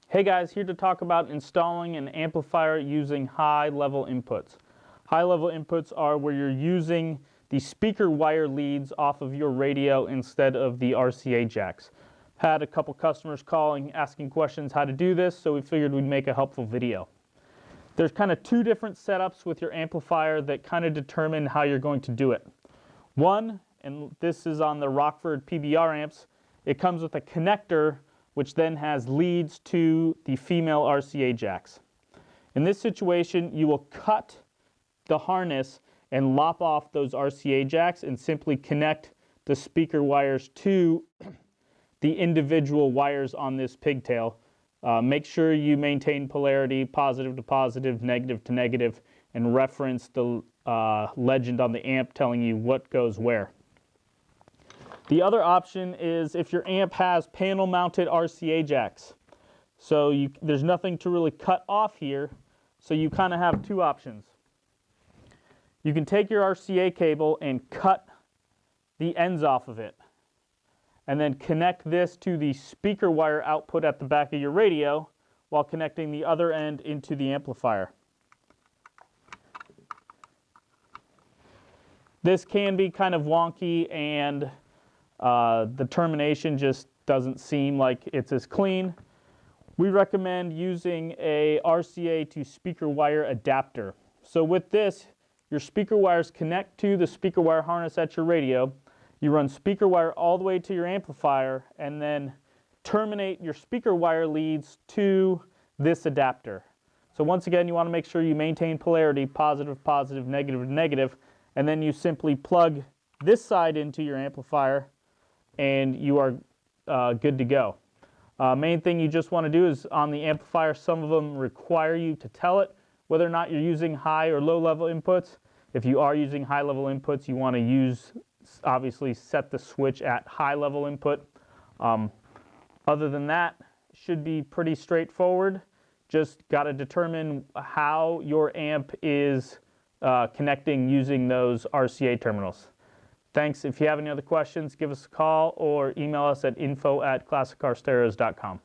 Hey guys, here to talk about installing an amplifier using high-level inputs. High-level inputs are where you're using the speaker wire leads off of your radio instead of the RCA jacks. Had a couple customers calling, asking questions how to do this, so we figured we'd make a helpful video. There's kind of two different setups with your amplifier that kind of determine how you're going to do it. One, and this is on the Rockford PBR amps, it comes with a connector which then has leads to the female RCA jacks. In this situation, you will cut the harness and lop off those RCA jacks and simply connect the speaker wires to the individual wires on this pigtail. Make sure you maintain polarity, positive to positive, negative to negative, and reference the legend on the amp telling you what goes where. The other option is if your amp has panel-mounted RCA jacks. So there's nothing to really cut off here, so you kind of have two options. You can take your RCA cable and cut the ends off of it, and then connect this to the speaker wire output at the back of your radio while connecting the other end into the amplifier. This can be kind of wonky, and the termination just doesn't seem like it's as clean. We recommend using a RCA to speaker wire adapter. So with this, your speaker wires connect to the speaker wire harness at your radio. You run speaker wire all the way to your amplifier and then terminate your speaker wire leads to this adapter. So once again, you want to make sure you maintain polarity, positive, positive, negative, negative, and then you simply plug this side into your amplifier and you are good to go. Main thing you just want to do is on the amplifier, some of them require you to tell it whether or not you're using high or low level inputs. If you are using high level inputs, you want to obviously set the switch at high level input. Other than that, it should be pretty straightforward. Just got to determine how your amp is connecting using those RCA terminals. Thanks. If you have any other questions, give us a call or email us at info@ClassicCarStereos.com.